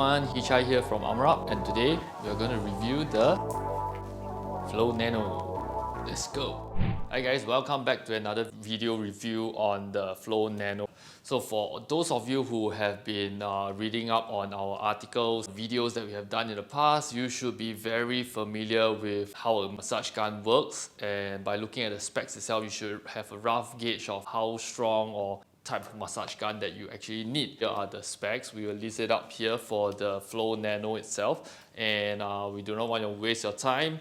everyone, Hichai here from ArmourUP, and today we are going to review the Flow Nano. Let's go! Hi guys, welcome back to another video review on the Flow Nano. So for those of you who have been reading up on our articles, videos that we have done in the past, you should be very familiar with how a massage gun works, and by looking at the specs itself, you should have a rough gauge of how strong or type of massage gun that you actually need. Here are the specs. We will list it up here for the Flow Nano itself, and we do not want to waste your time.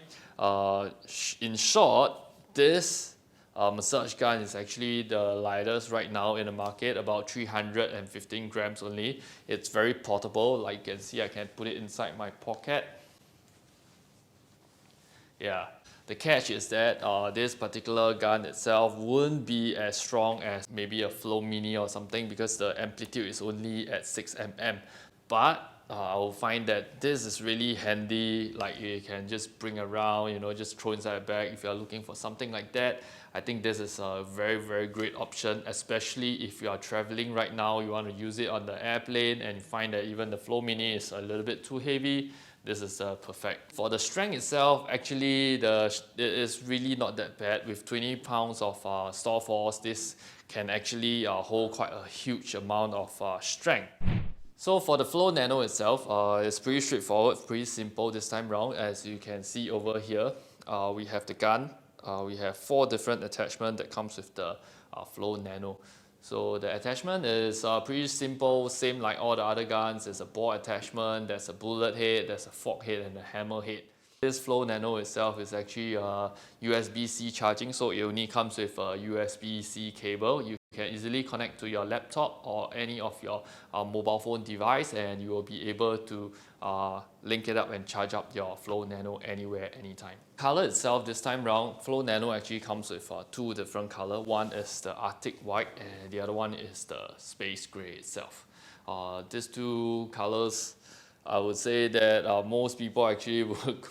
In short, this massage gun is actually the lightest right now in the market, about 315 grams only. It's very portable. Like you can see, I can put it inside my pocket. Yeah. The catch is that this particular gun itself wouldn't be as strong as maybe a Flow Mini or something, because the amplitude is only at 6 mm. But I will find that this is really handy. Like, you can just bring around, just throw inside a bag if you are looking for something like that. I think this is a very great option, especially if you are traveling right now, you want to use it on the airplane and you find that even the Flow Mini is a little bit too heavy. This is perfect. For the strength itself, actually it is really not that bad. With 20 pounds of store force, this can actually hold quite a huge amount of strength. So for the Flow Nano itself, it's pretty straightforward, pretty simple this time round. As you can see over here, we have the gun. We have 4 different attachments that comes with the Flow Nano. So the attachment is pretty simple, same like all the other guns. There's a ball attachment, there's a bullet head, there's a fork head and a hammer head. This Flow Nano itself is actually USB-C charging, so it only comes with a USB-C cable. You can easily connect to your laptop or any of your mobile phone device, and you will be able to link it up and charge up your Flow Nano anywhere, anytime. Color itself this time round, Flow Nano actually comes with 2 different colors. One is the Arctic White and the other one is the Space Gray itself. These 2 colors, I would say that most people actually would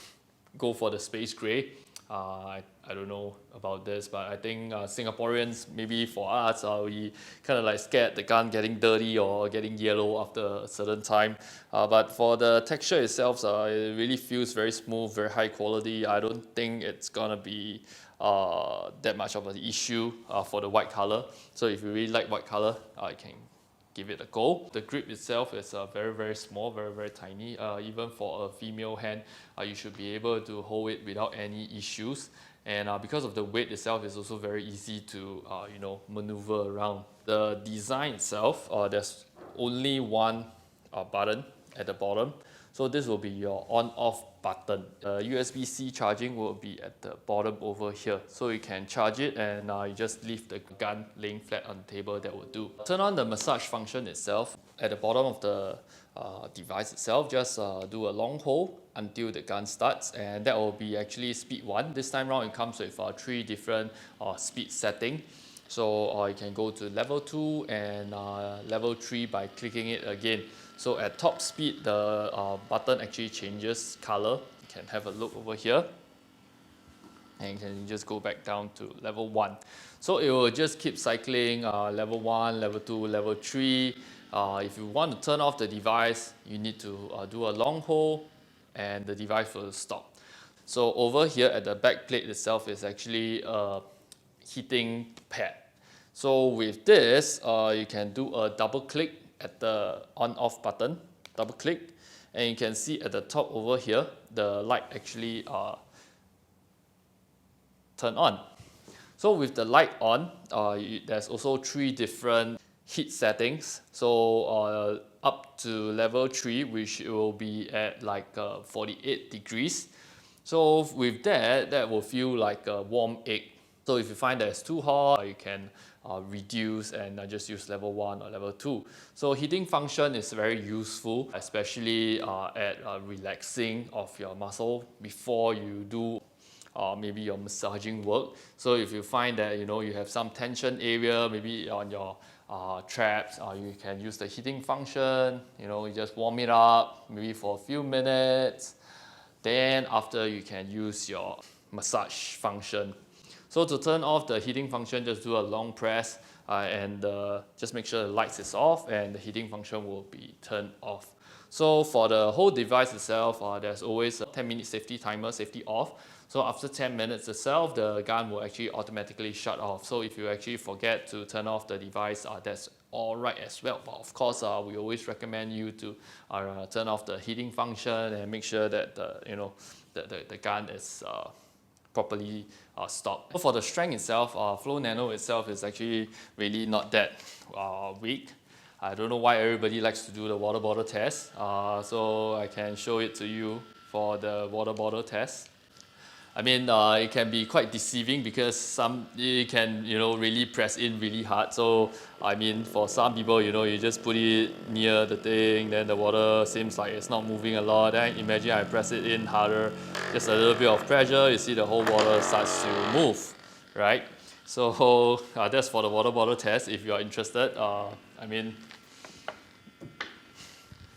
go for the Space Gray. I don't know about this, but I think Singaporeans, maybe for us, we kind of like scared the gun getting dirty or getting yellow after a certain time. But for the texture itself, it really feels very smooth, very high quality. I don't think it's gonna be that much of an issue for the white color. So if you really like white color, I can give it a go. The grip itself is very small, very tiny. Even for a female hand, you should be able to hold it without any issues. And because of the weight itself, it's also very easy to maneuver around. The design itself, there's only one button at the bottom. So this will be your on-off button. USB-C charging will be at the bottom over here. So you can charge it and you just leave the gun laying flat on the table, that will do. Turn on the massage function itself. At the bottom of the device itself, just do a long hold until the gun starts, and that will be actually speed 1. This time around it comes with 3 different speed settings. So you can go to level 2 and level 3 by clicking it again. So at top speed, the button actually changes color. You can have a look over here. And you can just go back down to level 1. So it will just keep cycling level 1, level 2, level 3. If you want to turn off the device, you need to do a long hold and the device will stop. So over here at the back plate itself is actually a heating pad. So with this, you can do a double click at the on-off button, double click, and you can see at the top over here, the light actually turn on. So with the light on, there's also 3 different heat settings. So up to level 3, which will be at like 48 degrees. So with that will feel like a warm egg. So if you find that it's too hot, you can reduce and just use level 1 or level 2. So heating function is very useful, especially at relaxing of your muscle before you do maybe your massaging work. So if you find that you have some tension area, maybe on your traps, you can use the heating function. You just warm it up maybe for a few minutes. Then after, you can use your massage function. So to turn off the heating function, just do a long press and just make sure the lights is off and the heating function will be turned off. So for the whole device itself, there's always a 10-minute safety timer, safety off. So after 10 minutes itself, the gun will actually automatically shut off. So if you actually forget to turn off the device, that's all right as well. But of course, we always recommend you to turn off the heating function and make sure that the gun is properly stopped. For the strength itself, Flow Nano itself is actually really not that weak. I don't know why everybody likes to do the water bottle test. So I can show it to you for the water bottle test. I mean, it can be quite deceiving because you can really press in really hard. So I mean, for some people, you just put it near the thing, then the water seems like it's not moving a lot. Then imagine I press it in harder, just a little bit of pressure, you see the whole water starts to move, right? So that's for the water bottle test. If you are interested, I mean,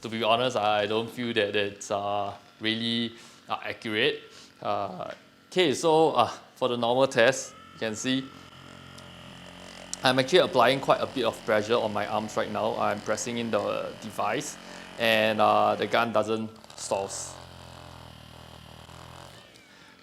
to be honest, I don't feel that it's really accurate. Okay, so for the normal test, you can see I'm actually applying quite a bit of pressure on my arms right now. I'm pressing in the device and the gun doesn't stall.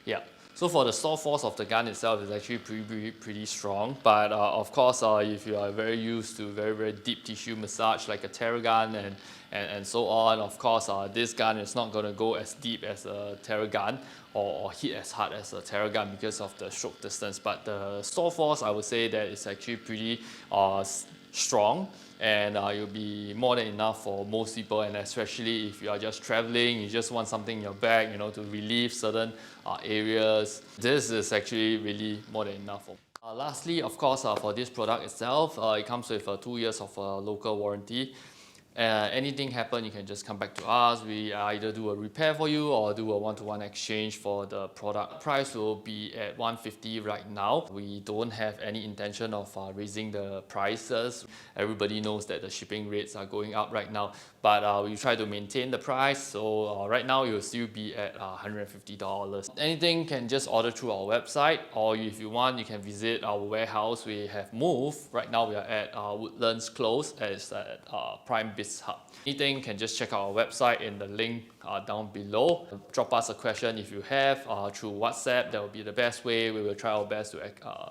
Yeah. So for the stall force of the gun itself is actually pretty strong, but of course if you are very used to very deep tissue massage like a Theragun and so on, of course this gun is not going to go as deep as a Theragun or hit as hard as a Theragun because of the stroke distance, but the stall force I would say that is actually pretty strong, and it'll be more than enough for most people, and especially if you are just traveling, you just want something in your bag, to relieve certain areas. This is actually really more than enough. Lastly, of course, for this product itself, it comes with 2 years of local warranty. Anything happen, you can just come back to us. We either do a repair for you or do a one-to-one exchange for the product. Price will be at $150 right now. We don't have any intention of raising the prices. Everybody knows that the shipping rates are going up right now, but we try to maintain the price. So right now it will still be at $150. Anything can just order through our website, or if you want, you can visit our warehouse. We have moved. Right now we are at Woodlands Close, as at Prime Biz Hub. Anything, can just check out our website in the link down below. Drop us a question if you have through WhatsApp. That will be the best way. We will try our best to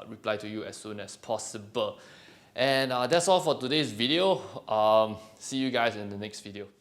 reply to you as soon as possible. And that's all for today's video. See you guys in the next video.